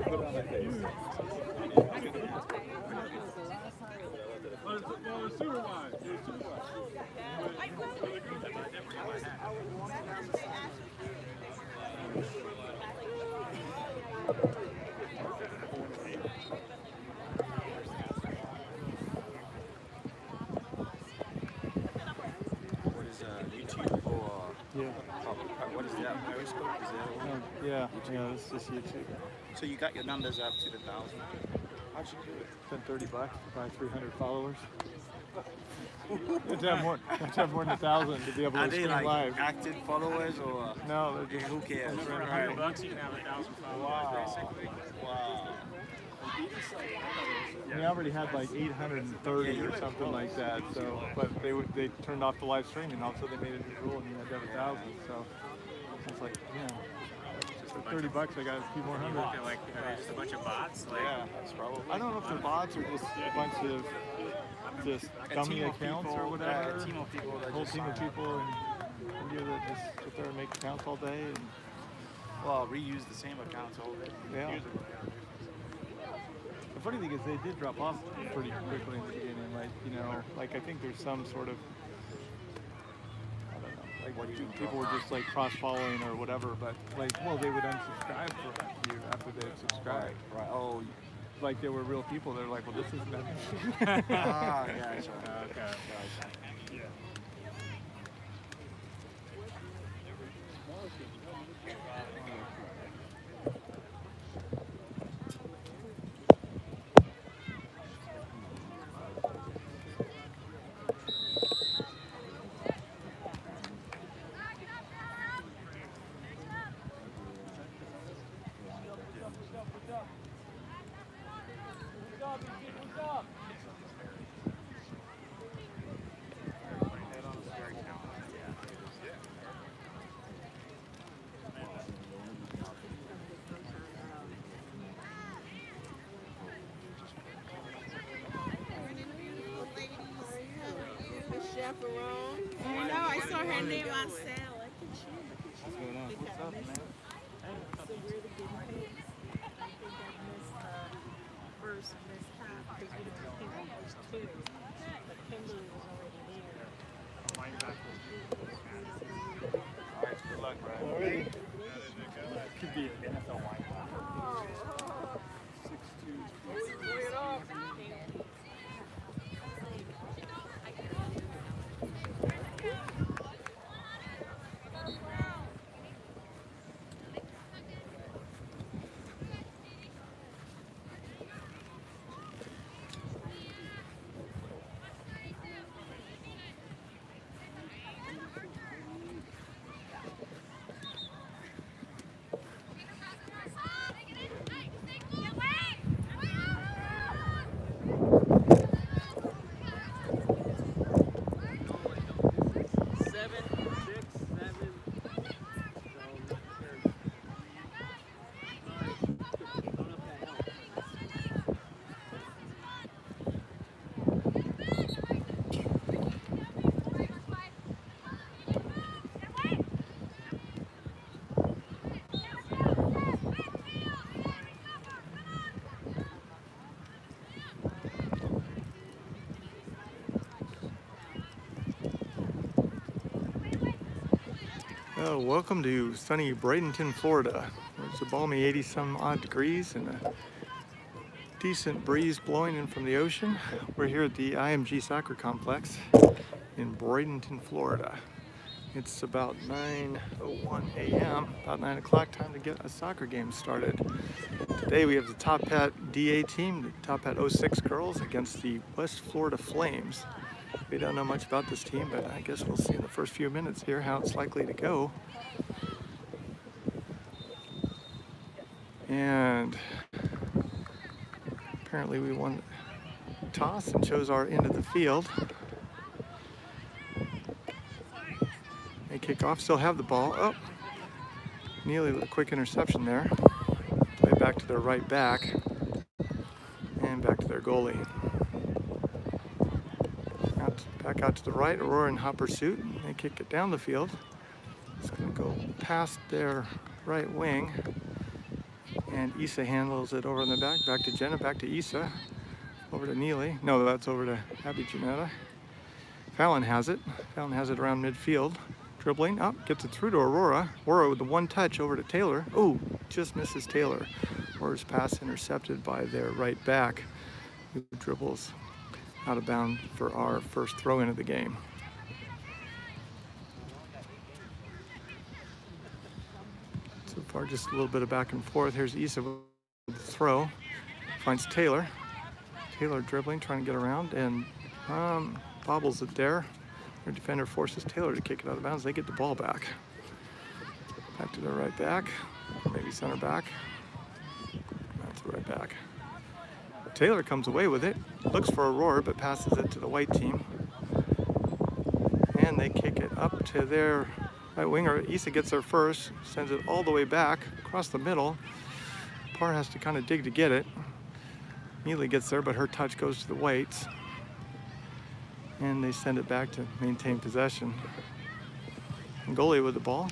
Put it on my face. Well, it's super wide. It's super wide. What is YouTube or Yeah. what is that? Periscope? Is that one? Yeah. Yeah. It's just YouTube. So you got your numbers up to the 1,000. How'd you do it? Spent $30 to buy 300 followers. Let's have more than 1,000 to be able Are to they stream like live. active followers or No, they're just. who cares? For $100, you can have 1,000 followers, basically. Wow. We already had like 830 or something like that. So, but they turned off the live streaming. Also, they made a new rule and you had to have 1,000. So it's like, yeah, for $30 I got a few more hundred. They're like, are they just a bunch of bots? Like, Yeah, That's probably. I don't know if they're bots or just a bunch of just dummy team of accounts people, or whatever. a team of people that A whole just team of sign up. people in India that just sit there and make accounts all day. And Well, reuse the same accounts all day. yeah. The funny thing is they did drop off pretty quickly in the beginning. Like, you know, like I think there's some sort of, I don't know, like What do you mean people were just like cross-following or whatever, but like, well, they would unsubscribe for you after they had subscribed. Right. Oh. Like they were real people. They're like, well, this isn't that. Ah, gotcha. okay. Gotcha. Chaperone. I know, I saw her name on sale. Look at you. What's going on? What's up, man? So we're the guinea pigs. I think I missed first missed half because we didn't think I was two. But Kimberly was already there. All right, good luck, Brad. All right. Could be an NFL wine. 6'2". Welcome to sunny Bradenton, Florida. It's a balmy 80 some odd degrees and a decent breeze blowing in from the ocean. We're here at the IMG Soccer Complex in Bradenton, Florida. It's about 9:01 a.m., about 9 o'clock, time to get a soccer game started. Today we have the Tophat DA team, the Tophat 06 girls against the West Florida Flames. We don't know much about this team, but I guess we'll see in the first few minutes here how it's likely to go. And apparently we won the toss and chose our end of the field. They kick off, still have the ball. Oh, Neely with a quick interception there. Play back to their right back and back to their goalie. Back out to the right, Aurora in hot pursuit. They kick it down the field. It's going to go past their right wing And Issa handles it over in the back. Back to Jenna, back to Issa. Over to Neely. No, that's over to Abby Janetta. Fallon has it. Fallon has it around midfield. Dribbling up, gets it through to Aurora. Aurora with the one touch over to Taylor. Oh, just misses Taylor. Aurora's pass intercepted by their right back, who dribbles out of bounds for our first throw in of the game. So far, just a little bit of back and forth. Here's Issa with the throw. Finds Taylor. Taylor dribbling, trying to get around, and bobbles it there. Their defender forces Taylor to kick it out of bounds. They get the ball back. Back to their right back, maybe center back. That's the right back. Taylor comes away with it, looks for Aurora, but passes it to the white team. And they kick it up to their right winger. Issa gets there first, sends it all the way back across the middle. Parr has to kind of dig to get it. Neely gets there, but her touch goes to the whites. And they send it back to maintain possession. And goalie with the ball.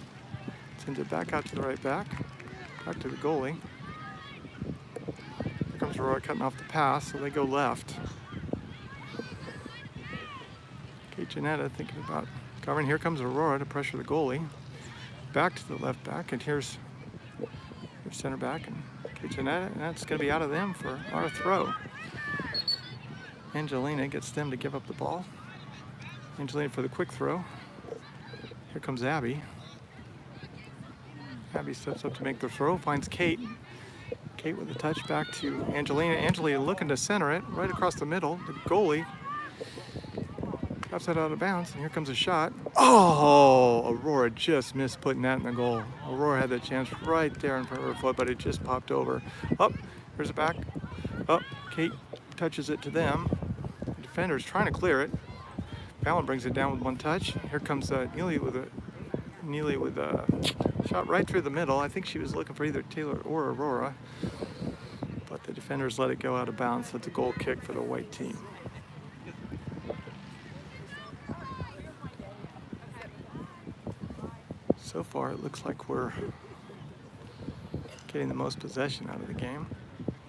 Sends it back out to the right back. Back to the goalie. Here comes Aurora cutting off the pass, so they go left. Kate Janetta thinking about covering. Here comes Aurora to pressure the goalie. Back to the left back, and here's their center back. And Kate Janetta, and that's going to be out of them for our throw. Angelina gets them to give up the ball. Angelina for the quick throw. Here comes Abby. Abby steps up to make the throw, finds Kate. Kate with a touch back to Angelina. Angelina looking to center it right across the middle. The goalie drops that out of bounds, and here comes a shot. Oh, Aurora just missed putting that in the goal. Aurora had that chance right there in front of her foot, but it just popped over. Up, here's it back. Up, Kate touches it to them. The defender's trying to clear it. Fallon brings it down with one touch. Here comes Neely with a shot right through the middle. I think she was looking for either Taylor or Aurora, but the defenders let it go out of bounds, so it's a goal kick for the white team. So far, it looks like we're getting the most possession out of the game.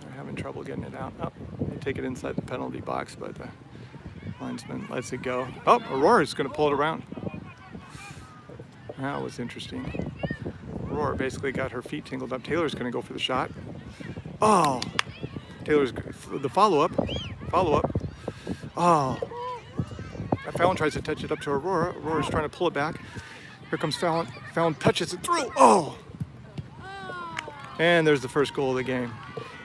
They're having trouble getting it out. Oh, they take it inside the penalty box, but the linesman lets it go. Oh, Aurora's going to pull it around. That was interesting. Aurora basically got her feet tingled up. Taylor's going to go for the shot. Oh, Taylor's the follow-up. Oh, Fallon tries to touch it up to Aurora. Aurora's trying to pull it back. Here comes Fallon. Fallon touches it through. Oh! And there's the first goal of the game.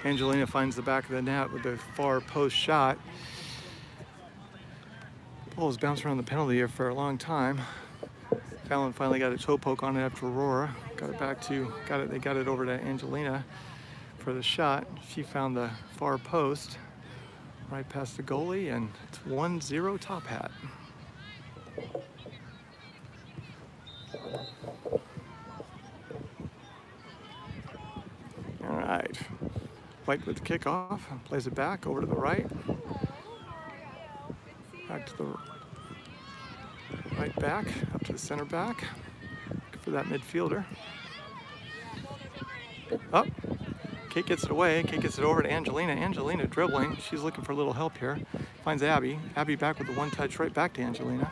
Angelina finds the back of the net with a far post shot. Ball was bounced around the penalty area for a long time. Fallon finally got a toe poke on it after Aurora. They got it over to Angelina for the shot. She found the far post right past the goalie, and it's 1-0 Tophat. All right, White with the kickoff, plays it back over to the right. Back to the right back, up to the center back. Looking for that midfielder. Up. Kate gets it away. Kate gets it over to Angelina. Angelina dribbling. She's looking for a little help here. Finds Abby. Abby back with the one touch right back to Angelina.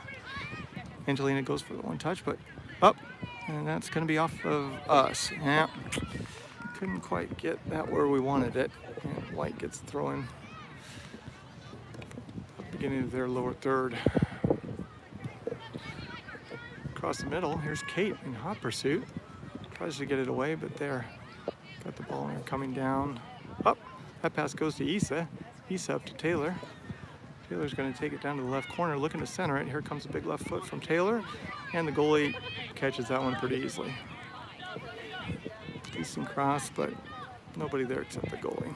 Angelina goes for the one touch, but up. And that's going to be off of us. Yeah. Couldn't quite get that where we wanted it. And White gets the throw in. Beginning of their lower third. Across the middle, here's Kate in hot pursuit. Tries to get it away, but there. Got the ball coming down. Up. That pass goes to Issa. Issa up to Taylor. Taylor's going to take it down to the left corner, looking to center it. Here comes a big left foot from Taylor, and the goalie catches that one pretty easily. Decent cross, but nobody there except the goalie.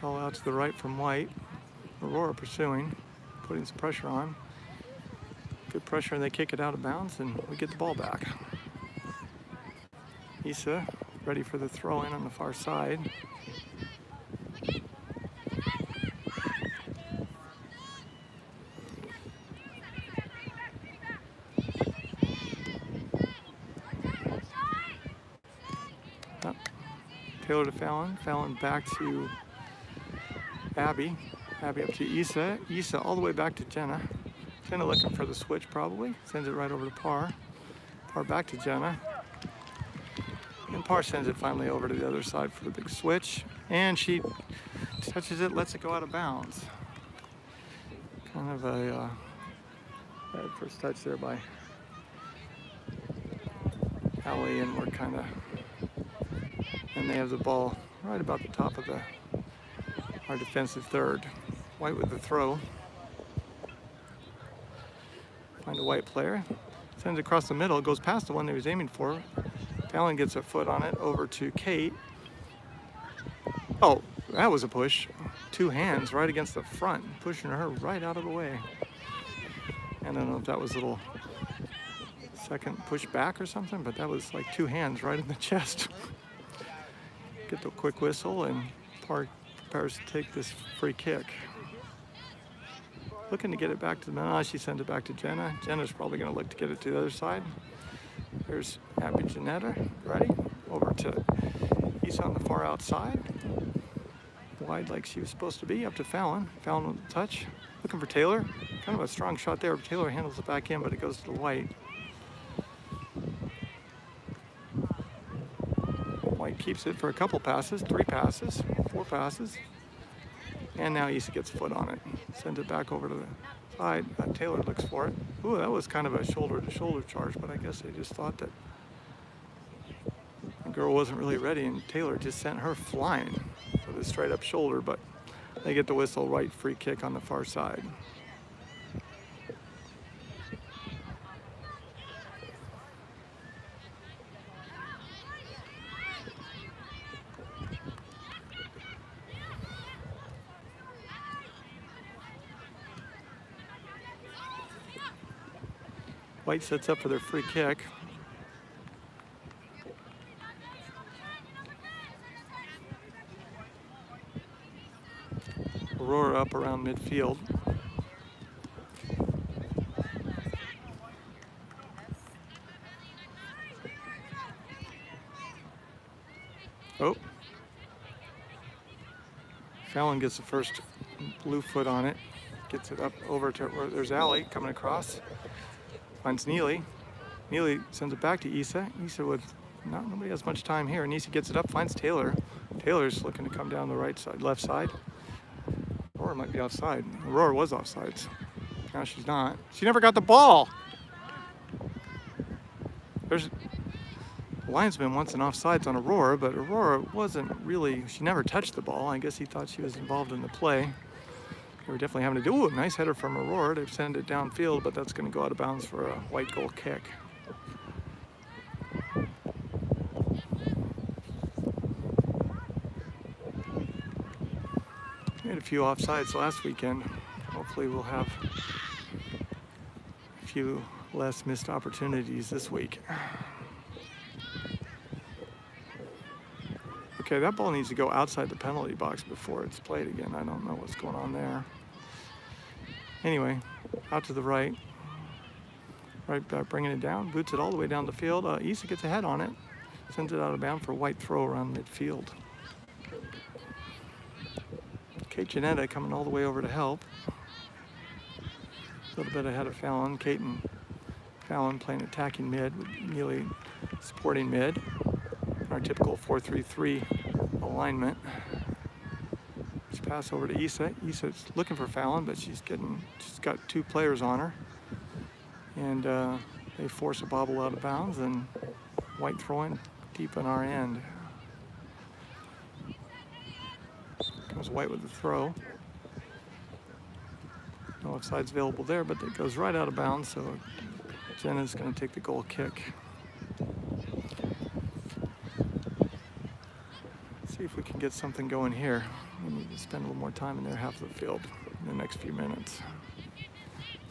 Ball out to the right from White. Aurora pursuing, putting some pressure on. Good pressure, and they kick it out of bounds, and we get the ball back. Issa ready for the throw in on the far side. Taylor to Fallon. Fallon back to Abby. Abby up to Issa. Issa all the way back to Jenna. Jenna looking for the switch probably. Sends it right over to Parr. Parr back to Jenna. And Parr sends it finally over to the other side for the big switch. And she touches it, lets it go out of bounds. Kind of a bad first touch there by Allie, and we're kind of, and they have the ball right about the top of our defensive third. White with the throw. Find a White player. Sends it across the middle, goes past the one they was aiming for. Fallon gets a foot on it over to Kate. Oh, that was a push. Two hands right against the front, pushing her right out of the way. I don't know if that was a little second push back or something, but that was like two hands right in the chest. Get the quick whistle, and Park prepares to take this free kick. Looking to get it back to the middle. She sends it back to Jenna. Jenna's probably going to look to get it to the other side. There's Abby Janetta, ready. Over to Issa on the far outside. Wide like she was supposed to be, up to Fallon. Fallon with the touch. Looking for Taylor. Kind of a strong shot there. Taylor handles it back in, but it goes to the White. White keeps it for a couple passes, 3 passes, 4 passes. And now Issa gets a foot on it. Sends it back over to the side. Taylor looks for it. Ooh, that was kind of a shoulder-to-shoulder charge, but I guess they just thought that the girl wasn't really ready, and Taylor just sent her flying with a straight-up shoulder, but they get the whistle. Right, free kick on the far side. White sets up for their free kick. Aurora up around midfield. Oh. Fallon gets the first blue foot on it. Gets it up over to where there's Allie coming across. Finds Neely. Neely sends it back to Issa. Issa with nobody has much time here, and Issa gets it up, finds Taylor. Taylor's looking to come down the right side, left side. Aurora might be offside. Aurora was offside. Now she's not. She never got the ball. There's the linesman wants an offsides on Aurora, but Aurora wasn't really, she never touched the ball. I guess he thought she was involved in the play. They were definitely having to do a nice header from Aurora to send it downfield, but that's going to go out of bounds for a White goal kick. We had a few offsides last weekend. Hopefully we'll have a few less missed opportunities this week. Okay, that ball needs to go outside the penalty box before it's played again. I don't know what's going on there. Anyway, out to the right. Right back, bringing it down. Boots it all the way down the field. Issa gets a head on it. Sends it out of bounds for a White throw around midfield. Kate Janetta coming all the way over to help. A little bit ahead of Fallon. Kate and Fallon playing attacking mid with Neely supporting mid. Our typical 4-3-3 alignment. Just pass over to Issa. Issa's looking for Fallon, but she's got 2 players on her. And they force a bobble out of bounds, and White throwing deep on our end. Comes White with the throw. No offsides available there, but it goes right out of bounds, so Jenna's going to take the goal kick. See if we can get something going here. We need to spend a little more time in their half of the field in the next few minutes.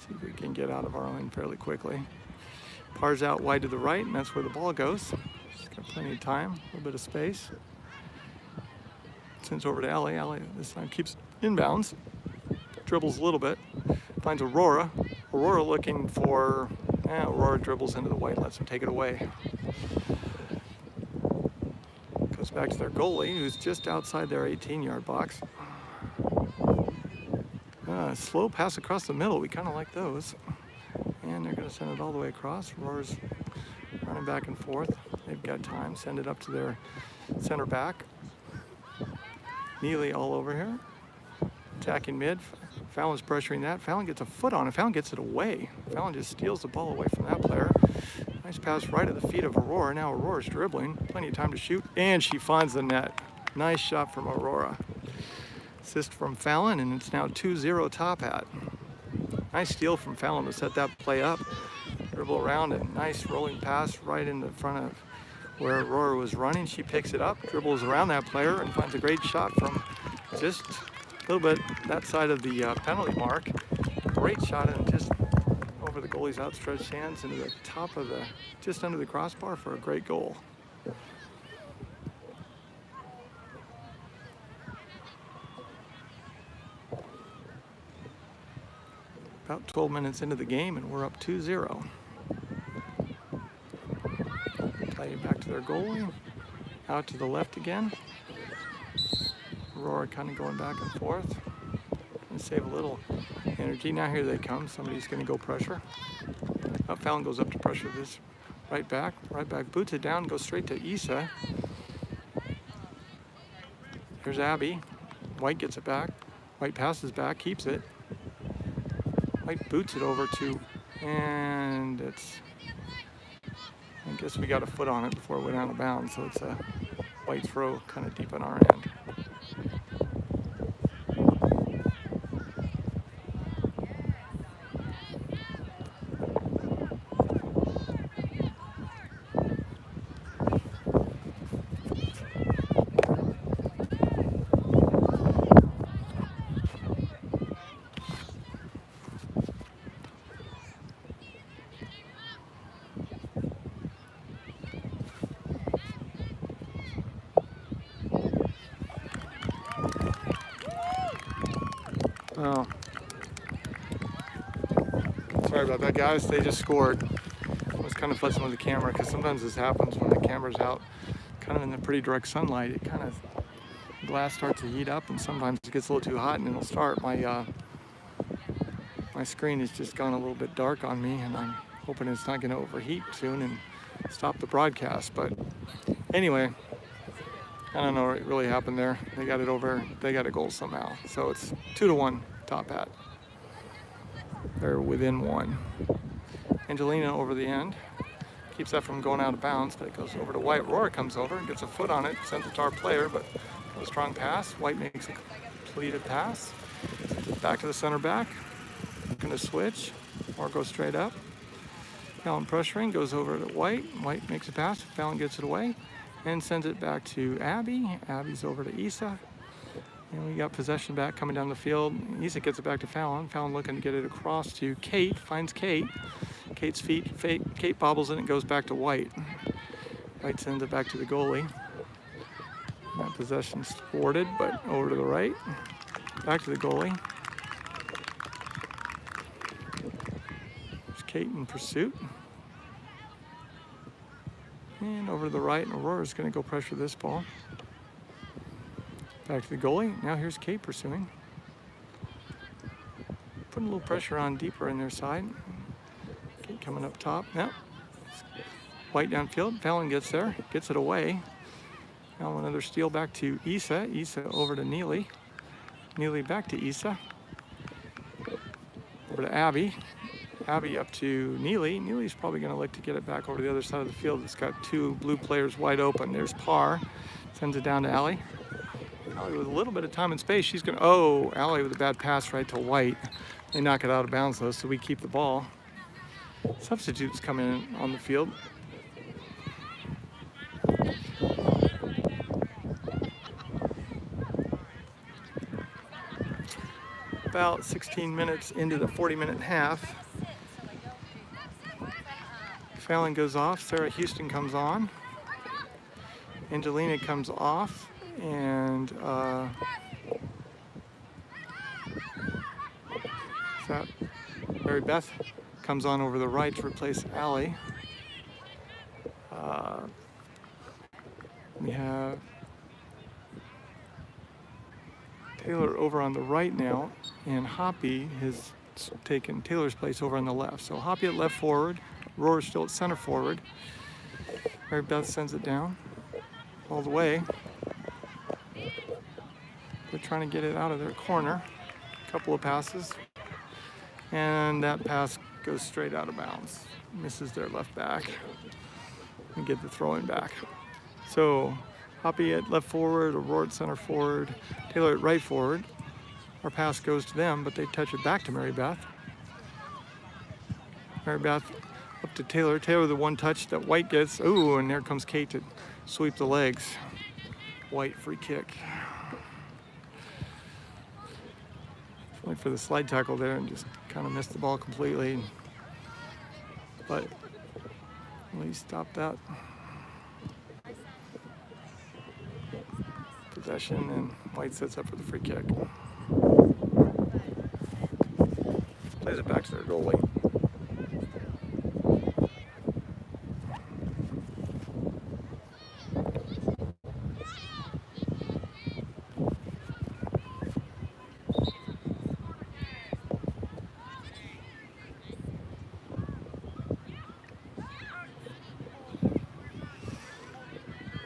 See if we can get out of our own fairly quickly. Parr's out wide to the right, and that's where the ball goes. She's got plenty of time, a little bit of space. Sends over to Allie. Allie this time keeps inbounds. Dribbles a little bit. Finds Aurora. Aurora looking for, Aurora dribbles into the White, lets him take it away. Goes back to their goalie, who's just outside their 18-yard box. Slow pass across the middle. We kind of like those. And they're going to send it all the way across. Roar's running back and forth. They've got time. Send it up to their center back. Neely all over here. Attacking mid. Fallon's pressuring that. Fallon gets a foot on it. Fallon gets it away. Fallon just steals the ball away from that player. Nice pass right at the feet of Aurora. Now Aurora's dribbling. Plenty of time to shoot. And she finds the net. Nice shot from Aurora. Assist from Fallon, and it's now 2-0 Tophat. Nice steal from Fallon to set that play up. Dribble around and nice rolling pass right in the front of where Aurora was running. She picks it up, dribbles around that player, and finds a great shot from just a little bit that side of the penalty mark. Great shot, and just over the goalie's outstretched hands into the top of the, just under the crossbar for a great goal. About 12 minutes into the game, and we're up 2-0. Play back to their goalie. Out to the left again. Aurora kind of going back and forth. And save a little energy. Now here they come. Somebody's going to go pressure. Fallon goes up to pressure this right back. Right back boots it down, goes straight to Issa. Here's Abby. White gets it back. White passes back, keeps it. White boots it over to, and it's, I guess we got a foot on it before it went out of bounds, so it's a White throw kind of deep on our end. Oh, sorry about that, guys. They just scored. I was kind of fussing with the camera because sometimes this happens when the camera's out kind of in the pretty direct sunlight. It kind of, the glass starts to heat up, and sometimes it gets a little too hot and it'll start. My screen has just gone a little bit dark on me, and I'm hoping it's not going to overheat soon and stop the broadcast. But anyway, I don't know what really happened there. They got it over. They got a goal somehow. So it's 2-1 Tophat. They're within one. Angelina over the end. Keeps that from going out of bounds, but it goes over to White. Aurora comes over and gets a foot on it. Sends it to our player, but a strong pass. White makes a completed pass. Back to the center back. Going to switch or go straight up. Fallon pressuring. Goes over to White. White makes a pass. Fallon gets it away. And sends it back to Abby. Abby's over to Issa. And we got possession back coming down the field. Issa gets it back to Fallon. Fallon looking to get it across to Kate. Finds Kate. Kate's feet. Kate bobbles it and goes back to White. White sends it back to the goalie. That possession's thwarted, but over to the right. Back to the goalie. There's Kate in pursuit. And over to the right, and Aurora's going to go pressure this ball. Back to the goalie. Now here's Kate pursuing. Putting a little pressure on deeper in their side. Kate coming up top. Now, White downfield. Fallon gets there, gets it away. Now another steal back to Issa. Issa over to Neely. Neely back to Issa. Over to Abby. Abby up to Neely. Neely's probably going to look to get it back over the other side of the field. It's got two blue players wide open. There's Parr. Sends it down to Allie. Allie with a little bit of time and space. She's going to, oh, Allie with a bad pass right to White. They knock it out of bounds though, so we keep the ball. Substitutes come in on the field. About 16 minutes into the 40-minute half. Fallon goes off, Sarah Houston comes on, Angelina comes off, and Mary Beth comes on over the right to replace Allie. We have Taylor over on the right now, and Hoppy has taken Taylor's place over on the left. So Hoppy at left forward, Roar still at center forward. Mary Beth sends it down all the way. They're trying to get it out of their corner. A couple of passes, and that pass goes straight out of bounds. Misses their left back and get the throw in back. So Hoppy at left forward, Aurora at center forward, Taylor at right forward. Our pass goes to them, but they touch it back to Mary Beth. Mary Beth up to Taylor. Taylor the one touch that White gets. Ooh, and there comes Kate to sweep the legs. White free kick. Went for the slide tackle there and just kind of missed the ball completely. But at least stopped that possession, and White sets up for the free kick. Plays it back to their goalie.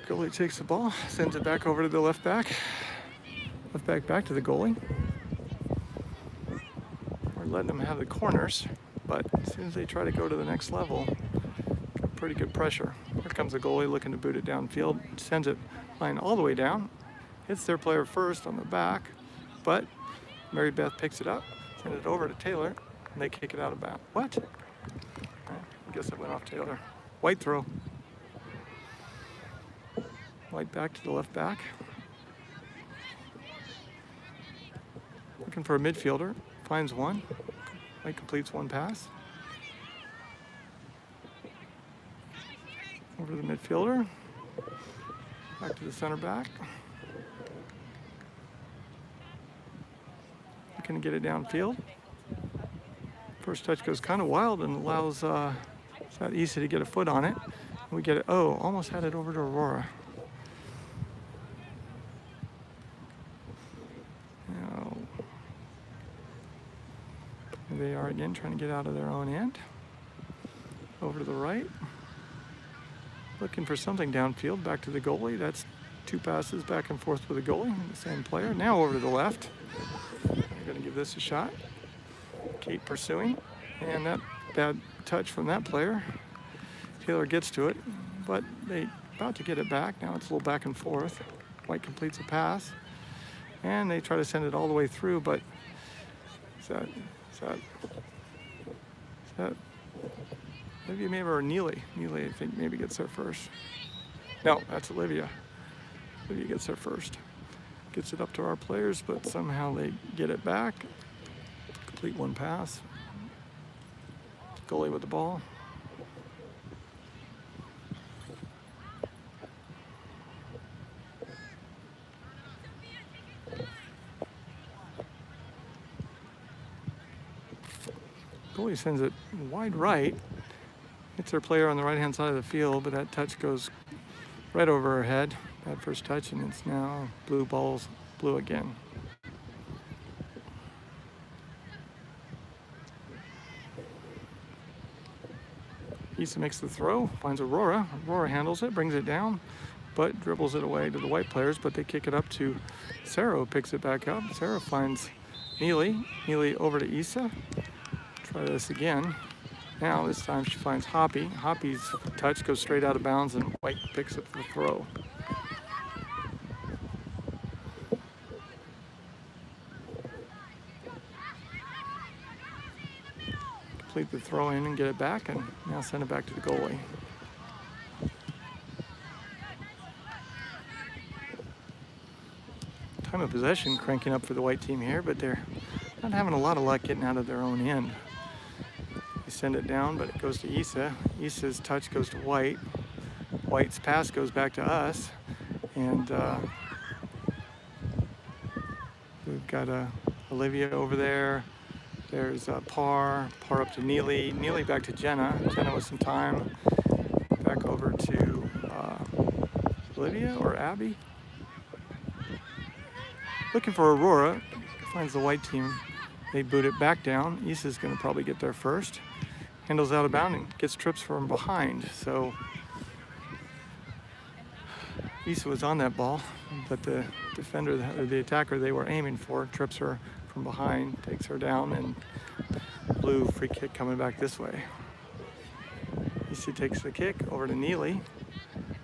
Goalie takes the ball, sends it back over to the left back. Left back to the goalie. We're letting them have the corners, but as soon as they try to go to the next level, got pretty good pressure. Here comes the goalie looking to boot it downfield, sends it line all the way down, hits their player first on the back, but Mary Beth picks it up, sends it over to Taylor, and they kick it out of bounds. What? I guess it went off Taylor. White throw. White back to the left back. Looking for a midfielder. Finds one. White completes one pass. Over to the midfielder. Back to the center back. Looking to get it downfield. First touch goes kind of wild and allows South East to get a foot on it. We get it. Oh, almost had it over to Aurora. They are again trying to get out of their own end. Over to the right. Looking for something downfield, back to the goalie. That's two passes back and forth with the goalie, the same player. Now over to the left. They're going to give this a shot. Kate pursuing. And that bad touch from that player. Taylor gets to it, but they about to get it back. Now it's a little back and forth. White completes a pass. And they try to send it all the way through, but is that Olivia maybe, or Neely? Neely, I think, maybe gets there first. No, that's Olivia. Olivia gets there first. Gets it up to our players, but somehow they get it back. Complete one pass. Goalie with the ball. Goalie sends it wide right. Hits their player on the right-hand side of the field, but that touch goes right over her head. That first touch, and it's now blue balls, blue again. Issa makes the throw, finds Aurora. Aurora handles it, brings it down, but dribbles it away to the white players, but they kick it up to Sarah, who picks it back up. Sarah finds Neely. Neely over to Issa. Try this again. Now this time she finds Hoppy. Hoppy's touch goes straight out of bounds, and White picks up the throw. Complete the throw in and get it back, and now send it back to the goalie. Time of possession cranking up for the white team here, but they're not having a lot of luck getting out of their own end. They send it down, but it goes to Issa. Issa's touch goes to White. White's pass goes back to us, and we've got Olivia over there. There's Parr up to Neely. Neely back to Jenna. Jenna with some time. Back over to Olivia or Abby. Looking for Aurora. Finds the white team. They boot it back down. Issa's going to probably get there first. Handles out of bounds and gets trips from behind. So Issa was on that ball, but the defender, or the attacker they were aiming for, trips her from behind, takes her down, and blue free kick coming back this way. Issa takes the kick over to Neely.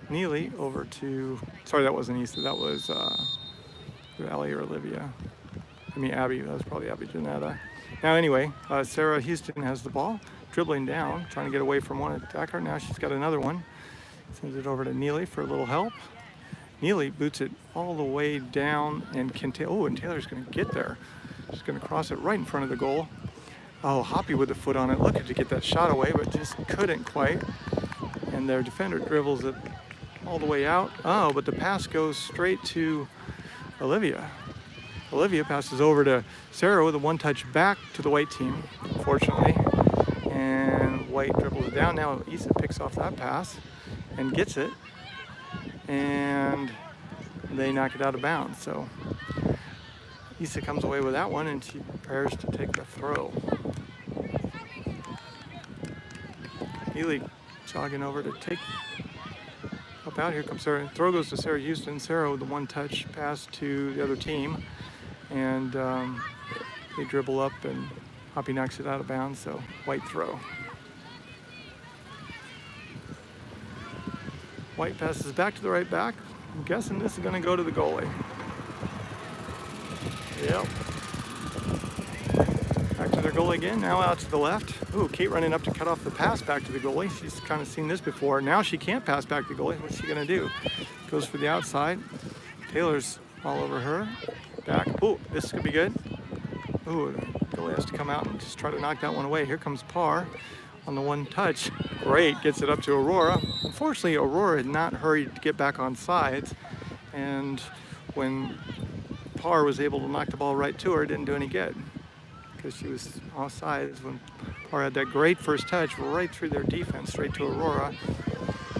Neely over to, sorry, that wasn't Issa, that was Allie or Olivia. I mean Abby, that was probably Abby Janetta. Now anyway, Sarah Houston has the ball, dribbling down, trying to get away from one attacker. Now she's got another one. Sends it over to Neely for a little help. Neely boots it all the way down and can and Taylor's going to get there. She's going to cross it right in front of the goal. Oh, Hoppy with the foot on it, looking to get that shot away, but just couldn't quite. And their defender dribbles it all the way out. Oh, but the pass goes straight to Olivia. Olivia passes over to Sarah with a one-touch back to the white team, unfortunately. And white dribbles it down. Now Issa picks off that pass and gets it. And they knock it out of bounds. So Issa comes away with that one, and she prepares to take the throw. Neely jogging over to take up out. Here comes Sarah. Throw goes to Sarah Houston. Sarah with the one-touch pass to the other team. And they dribble up, and Hoppy knocks it out of bounds, so white throw. White passes back to the right back. I'm guessing this is going to go to the goalie. Yep. Back to their goalie again. Now out to the left. Ooh, Kate running up to cut off the pass back to the goalie. She's kind of seen this before. Now she can't pass back to the goalie. What's she going to do? Goes for the outside. Taylor's all over her. Back. Ooh, this could be good. Ooh, the goalie has to come out and just try to knock that one away. Here comes Parr on the one touch. Great, gets it up to Aurora. Unfortunately, Aurora had not hurried to get back on sides, and when Parr was able to knock the ball right to her, it didn't do any good because she was off sides when Parr had that great first touch right through their defense, straight to Aurora,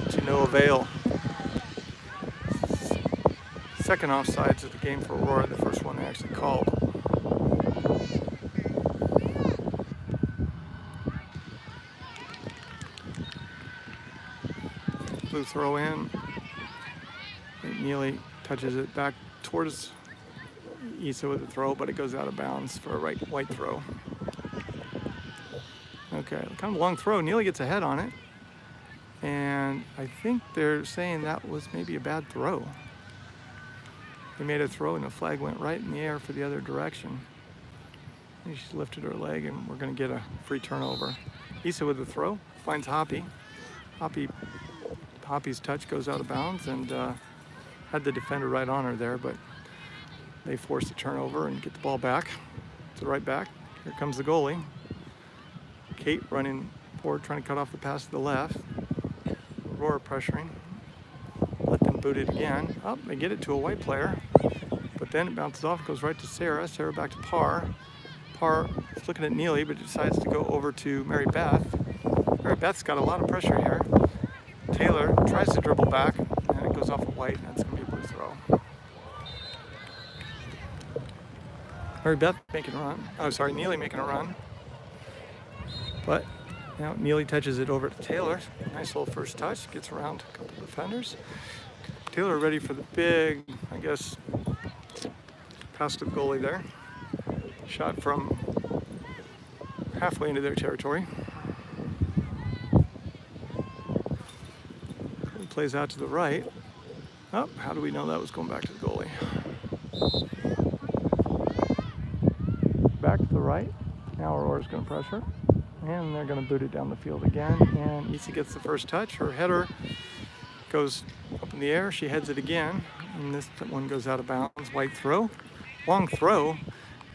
to no avail. Second offsides of the game for Aurora, the first one they actually called. Blue throw in. Neely touches it back towards Issa with the throw, but it goes out of bounds for a white throw. Okay, kind of long throw. Neely gets a head on it. And I think they're saying that was maybe a bad throw. They made a throw and the flag went right in the air for the other direction. I think she lifted her leg and we're going to get a free turnover. Issa with the throw, finds Hoppy. Hoppy's touch goes out of bounds and had the defender right on her there, but they force the turnover and get the ball back to the right back. Here comes the goalie. Kate running forward, trying to cut off the pass to the left. Aurora pressuring. Let them boot it again. Oh, they get it to a white player, but then it bounces off, goes right to Sarah. Sarah back to Parr. Parr is looking at Neely, but decides to go over to Mary Beth. Mary Beth's got a lot of pressure here. Taylor tries to dribble back, and it goes off a white, and that's going to be a blue throw. Mary Beth making a run. Oh, sorry, Neely making a run. But now Neely touches it over to Taylor. Nice little first touch, gets around a couple of defenders. Taylor ready for the big, I guess, pass to the goalie there. Shot from halfway into their territory. It plays out to the right. Oh, how do we know that was going back to the goalie? Back to the right. Now Aurora's going to pressure. And they're going to boot it down the field again. And Issa gets the first touch. Her header goes up in the air. She heads it again. And this one goes out of bounds. White throw. Long throw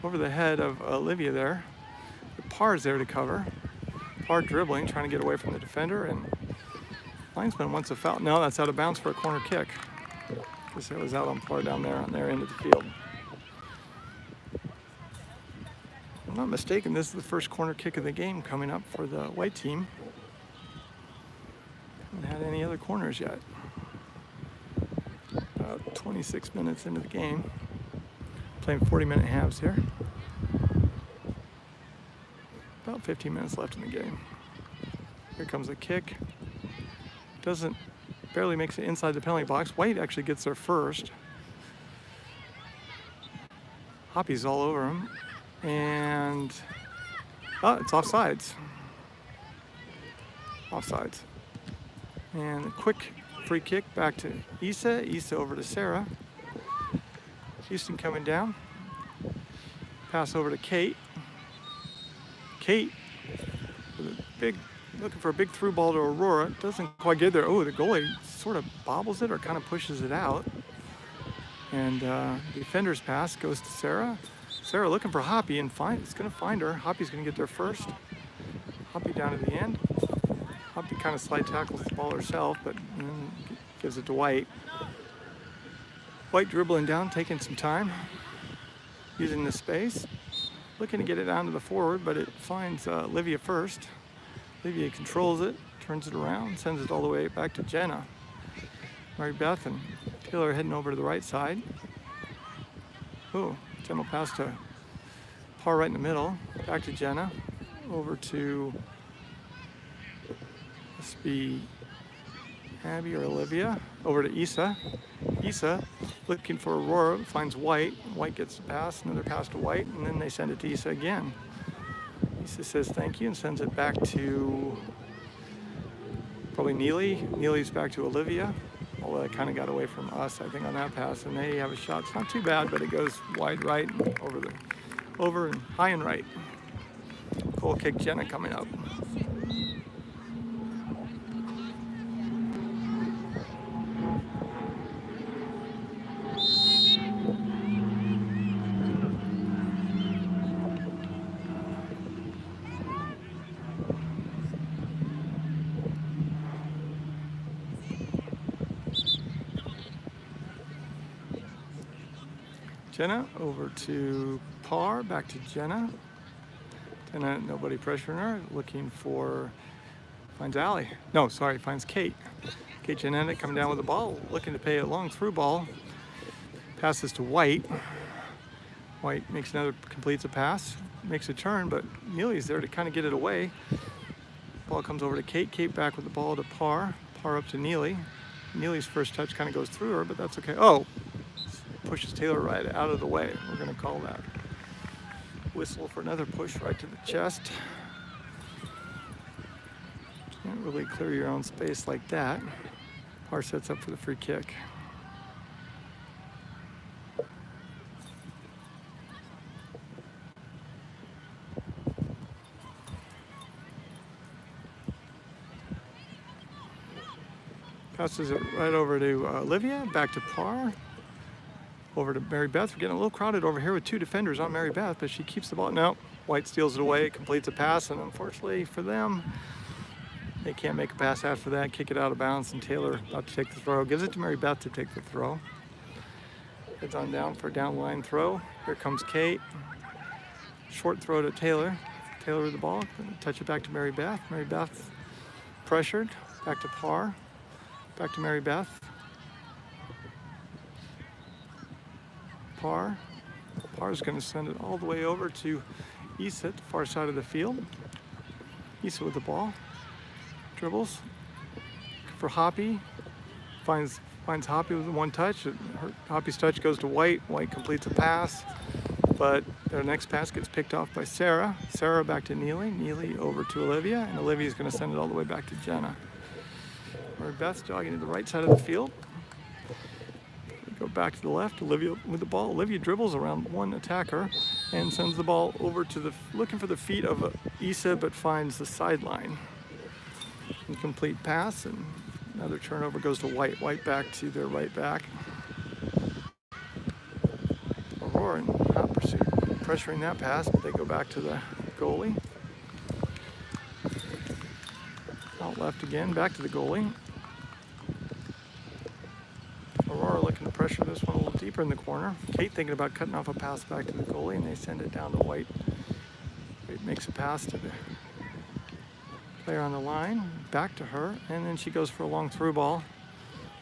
over the head of Olivia there. Parr's there to cover. Parr dribbling, trying to get away from the defender. And linesman wants a foul. No, that's out of bounds for a corner kick. Because it was out on Parr down there on their end of the field. If I'm not mistaken, this is the first corner kick of the game coming up for the white team. Haven't had any other corners yet. About 26 minutes into the game. Playing 40-minute halves here. About 15 minutes left in the game. Here comes a kick. Barely makes it inside the penalty box. White actually gets there first. Hoppy's all over him. And, it's offsides. Offsides. And a quick free kick back to Issa. Issa over to Sarah. Houston coming down. Pass over to Kate. Kate with a looking for a big through ball to Aurora. Doesn't quite get there. Oh, the goalie sort of bobbles it or kind of pushes it out. And defender's pass goes to Sarah. Sarah looking for Hoppy and it's going to find her. Hoppy's going to get there first. Hoppy down to the end. Hoppy kind of slide tackles the ball herself, but gives it to White. White dribbling down, taking some time, using the space. Looking to get it down to the forward, but it finds Livia first. Livia controls it, turns it around, sends it all the way back to Jenna. Mary Beth and Taylor heading over to the right side. Oh, Jenna pass to Parr right in the middle. Back to Jenna. Over to, must be Abby or Olivia. Over to Issa. Issa looking for Aurora, finds White. White gets the pass, another pass to White, and then they send it to Issa again. Issa says thank you and sends it back to probably Neely. Neely's back to Olivia. Although it kind of got away from us, I think, on that pass, and they have a shot. It's not too bad, but it goes wide right and over and high and right. Goal kick Jenna coming up. Jenna over to Parr, back to Jenna. Jenna, nobody pressuring her, looking for, finds Allie. No, sorry, finds Kate. Kate Janetic coming down with the ball, looking to pay a long through ball. Passes to White. White completes a pass, makes a turn, but Neely's there to kind of get it away. Ball comes over to Kate. Kate back with the ball to Parr. Parr up to Neely. Neely's first touch kind of goes through her, but that's okay. Oh! Pushes Taylor right out of the way. We're going to call that. Whistle for another push right to the chest. Can't really clear your own space like that. Parr sets up for the free kick. Passes it right over to Olivia, back to Parr. Over to Mary Beth. We're getting a little crowded over here with two defenders on Mary Beth, but she keeps the ball. No, White steals it away, completes a pass, and unfortunately for them, they can't make a pass after that, kick it out of bounds, and Taylor about to take the throw. Gives it to Mary Beth to take the throw. Heads on down for a down line throw. Here comes Kate. Short throw to Taylor. Taylor with the ball. Touch it back to Mary Beth. Mary Beth pressured. Back to Parr. Back to Mary Beth. Parr's going to send it all the way over to Issa at the far side of the field. Issa with the ball. Dribbles. For Hoppy. Finds Hoppy with one touch. Hoppy's touch goes to White. White completes a pass. But their next pass gets picked off by Sarah. Sarah back to Neely. Neely over to Olivia. And Olivia's going to send it all the way back to Jenna. Mary Beth's jogging to the right side of the field. Go back to the left. Olivia with the ball. Olivia dribbles around one attacker and sends the ball over to looking for the feet of Issa, but finds the sideline. Incomplete pass, and another turnover goes to White. White back to their right back. Aurora in hot pursuit, pressuring that pass, but they go back to the goalie. Out left again, back to the goalie. Aurora looking to pressure this one a little deeper in the corner. Kate thinking about cutting off a pass back to the goalie, and they send it down to White. White makes a pass to the player on the line, back to her, and then she goes for a long through ball.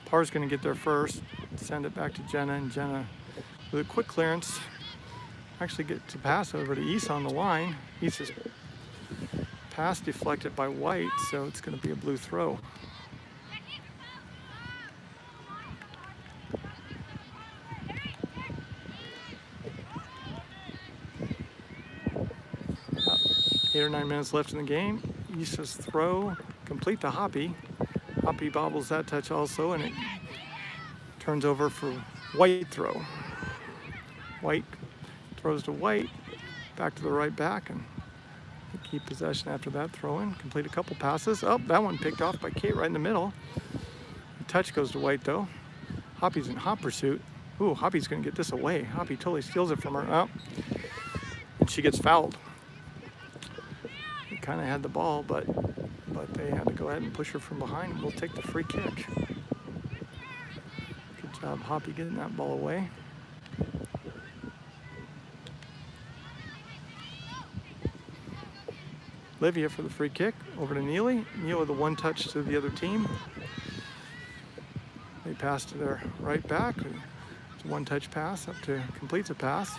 Parr's going to get there first, send it back to Jenna, and Jenna with a quick clearance actually gets a pass over to Issa on the line. Issa's pass deflected by White, so it's going to be a blue throw. About 8 or 9 minutes left in the game. Issa's throw complete to Hoppy. Hoppy bobbles that touch also, and it turns over for White throw. White throws to White, back to the right back, and they keep possession after that throw in. Complete a couple passes. Oh, that one picked off by Kate right in the middle. The touch goes to White though. Hoppy's in hot pursuit. Ooh, Hoppy's gonna get this away. Hoppy totally steals it from her. Oh, and she gets fouled. They kind of had the ball, but they had to go ahead and push her from behind, and we'll take the free kick. Good job, Hoppy, getting that ball away. Livia for the free kick, over to Neely. Neely with a one touch to the other team. They pass to their right back. It's a one touch pass up to completes a pass.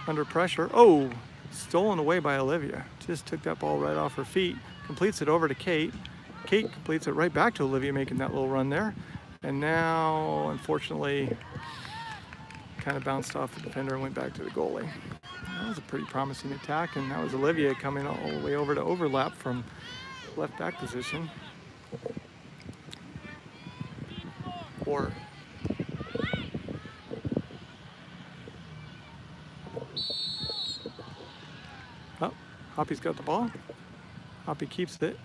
Under pressure. Oh, stolen away by Olivia. Just took that ball right off her feet. Completes it over to Kate. Kate completes it right back to Olivia, making that little run there. And now, unfortunately, kind of bounced off the defender and went back to the goalie. That was a pretty promising attack, and that was Olivia coming all the way over to overlap from left back position. Or oh, Hoppy's got the ball. Hoppy keeps it.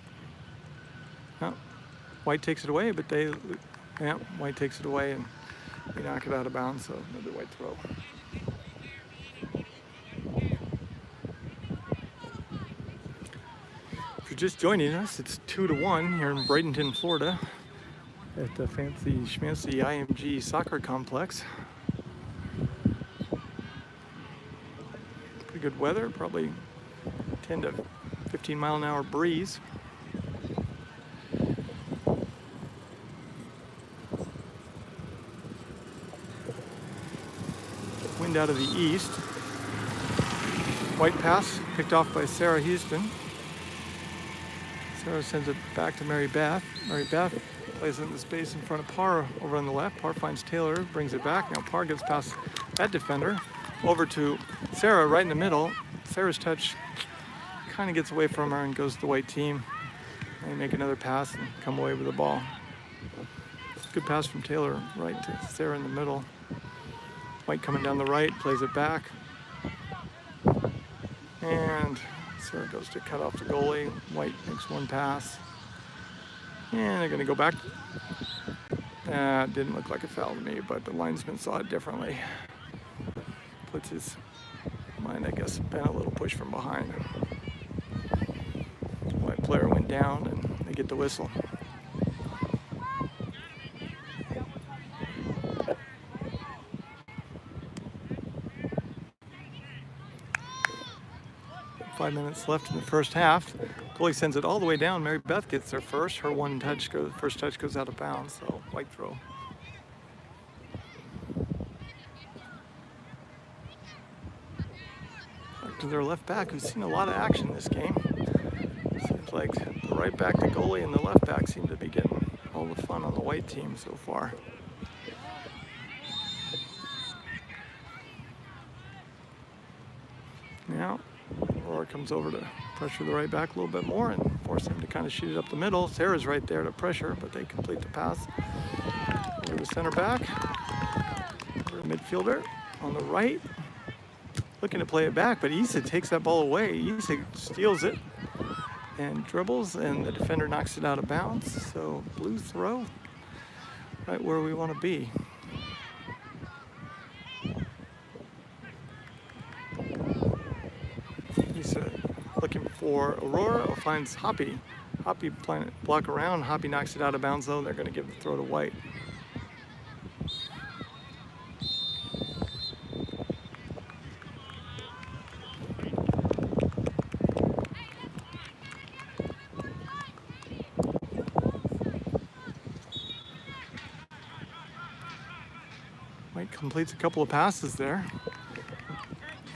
Oh, White takes it away, but White takes it away and they knock it out of bounds, so another White throw. If you're just joining us, it's 2-1 here in Bradenton, Florida, at the fancy schmancy IMG soccer complex. Pretty good weather, probably 10 to 15 mile an hour breeze. Wind out of the east. White pass picked off by Sarah Houston. Sarah sends it back to Mary Beth. Mary Beth plays it in the space in front of Parr over on the left. Parr finds Taylor, brings it back. Now Parr gets past that defender over to Sarah right in the middle. Sarah's touch kind of gets away from her and goes to the White team. They make another pass and come away with the ball. Good pass from Taylor right to Sarah in the middle. White coming down the right, plays it back. And Sarah goes to cut off the goalie. White makes one pass. And they're going to go back. That didn't look like a foul to me, but the linesman saw it differently. Puts his mind, I guess, bent a little push from behind. White player went down and they get the whistle. Five minutes left in the first half. Goalie sends it all the way down. Mary Beth gets there first. Her first touch goes out of bounds, so White throw. Back to their left back, who's seen a lot of action this game. Seems like the right back, the goalie, and the left back seem to be getting all the fun on the White team so far. Now, Aurora comes over to pressure the right back a little bit more and force him to kind of shoot it up the middle. Sarah's right there to pressure, but they complete the pass. Over to center back. Over to midfielder on the right. Looking to play it back, but Issa takes that ball away. Issa steals it and dribbles, and the defender knocks it out of bounds. So blue throw, right where we want to be. Looking for Aurora, finds Hoppy. Hoppy playing it block around. Hoppy knocks it out of bounds though. They're going to give the throw to White. White completes a couple of passes there.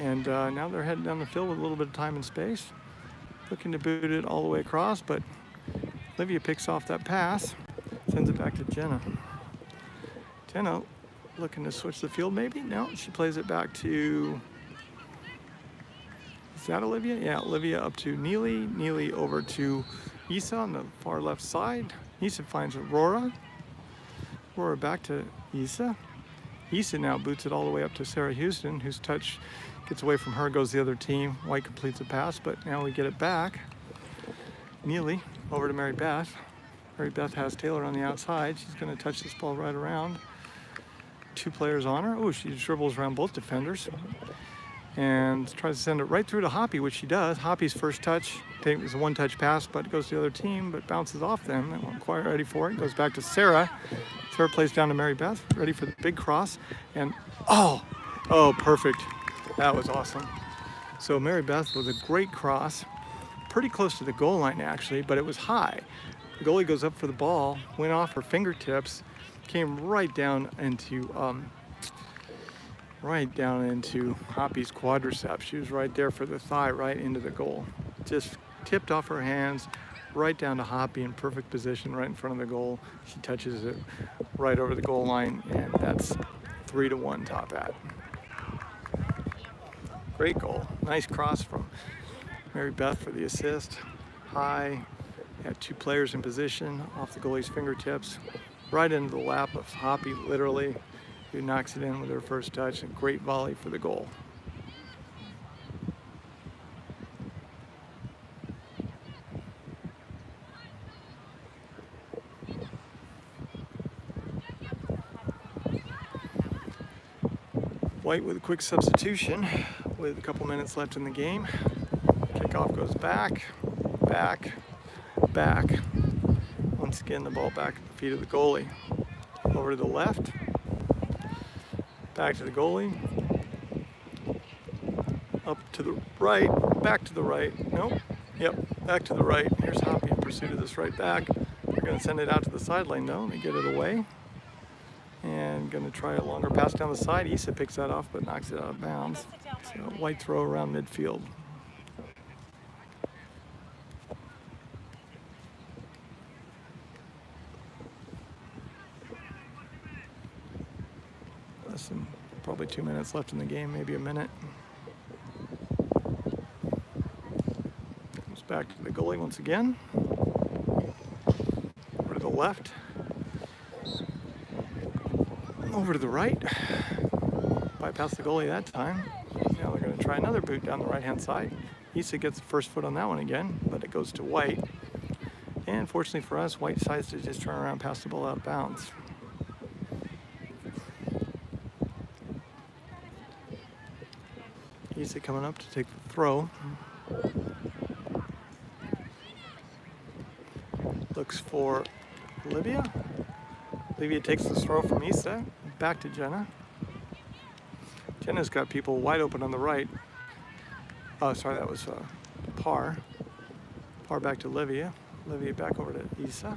And now they're heading down the field with a little bit of time and space. Looking to boot it all the way across, but Olivia picks off that pass, sends it back to Jenna. Jenna looking to switch the field maybe? No, she plays it back to, is that Olivia? Yeah, Olivia up to Neely. Neely over to Issa on the far left side. Issa finds Aurora. Aurora back to Issa. Issa now boots it all the way up to Sarah Houston, whose touch gets away from her, goes the other team. White completes the pass, but now we get it back. Neely over to Mary Beth. Mary Beth has Taylor on the outside. She's going to touch this ball right around. 2 players on her. Oh, she dribbles around both defenders and tries to send it right through to Hoppy, which she does. Hoppy's first touch is a one-touch pass, but it goes to the other team, but bounces off them. They weren't quite ready for it. Goes back to Sarah. Sarah plays down to Mary Beth, ready for the big cross. And oh, perfect. That was awesome. So Mary Beth with a great cross, pretty close to the goal line actually, but it was high. The goalie goes up for the ball, went off her fingertips, came right down into Hoppy's quadriceps. She was right there for the thigh, right into the goal. Just tipped off her hands, right down to Hoppy in perfect position, right in front of the goal. She touches it right over the goal line, and that's 3-1 Tophat. Great goal. Nice cross from Mary Beth for the assist. High, had 2 players in position off the goalie's fingertips, right into the lap of Hoppy, literally, who knocks it in with her first touch. A great volley for the goal. White with a quick substitution with a couple minutes left in the game. Kickoff goes back, back, back. Once again, the ball back at the feet of the goalie. Over to the left, back to the goalie, up to the right, back to the right. Nope, yep, back to the right. Here's Hoppy in pursuit of this right back. They're going to send it out to the sideline though. They get it away. And going to try a longer pass down the side. Issa picks that off, but knocks it out of bounds. So White throw around midfield. Less than probably 2 minutes left in the game, maybe a minute. Comes back to the goalie once again. Over to the left. Over to the right, bypass the goalie that time. Now they're going to try another boot down the right-hand side. Issa gets the first foot on that one again, but it goes to White. And fortunately for us, White decides to just turn around, pass the ball out of bounds. Issa coming up to take the throw. Looks for Olivia. Olivia takes the throw from Issa. Back to Jenna. Jenna's got people wide open on the right. Oh, sorry, that was Par. Par back to Olivia. Olivia back over to Issa.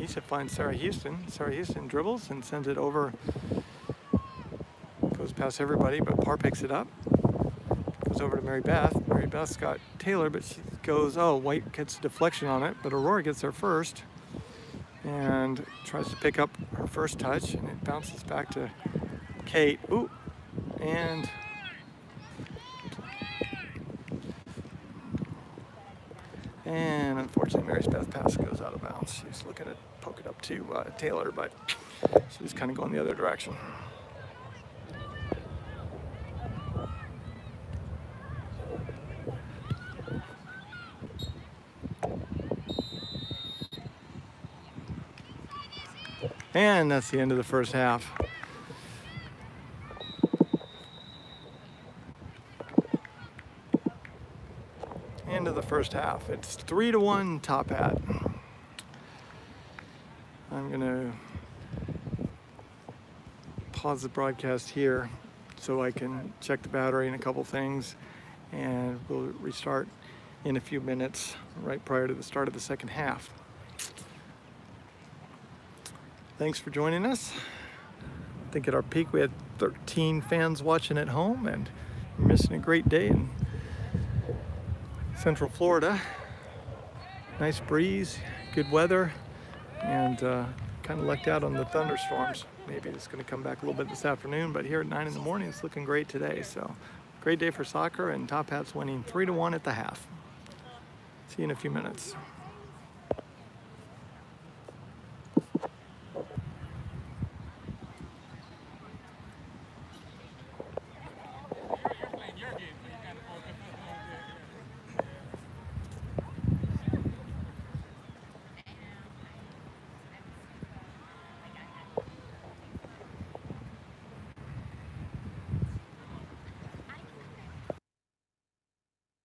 Issa finds Sarah Houston. Sarah Houston dribbles and sends it over. Goes past everybody, but Par picks it up. Goes over to Mary Beth. Mary Beth's got Taylor, but she goes, oh, White gets a deflection on it, but Aurora gets there first. And tries to pick up her first touch, and it bounces back to Kate. Ooh, and unfortunately, Mary's Beth pass goes out of bounds. She's looking to poke it up to Taylor, but she's kind of going the other direction. And that's the end of the first half. End of the first half. It's 3-1 Tophat. I'm gonna pause the broadcast here so I can check the battery and a couple things, and we'll restart in a few minutes right prior to the start of the second half. Thanks for joining us. I think at our peak we had 13 fans watching at home, and you're missing a great day in Central Florida. Nice breeze, good weather, and kind of lucked out on the thunderstorms. Maybe it's going to come back a little bit this afternoon, but here at 9 in the morning, it's looking great today. So, great day for soccer, and Tophat's winning 3-1 at the half. See you in a few minutes.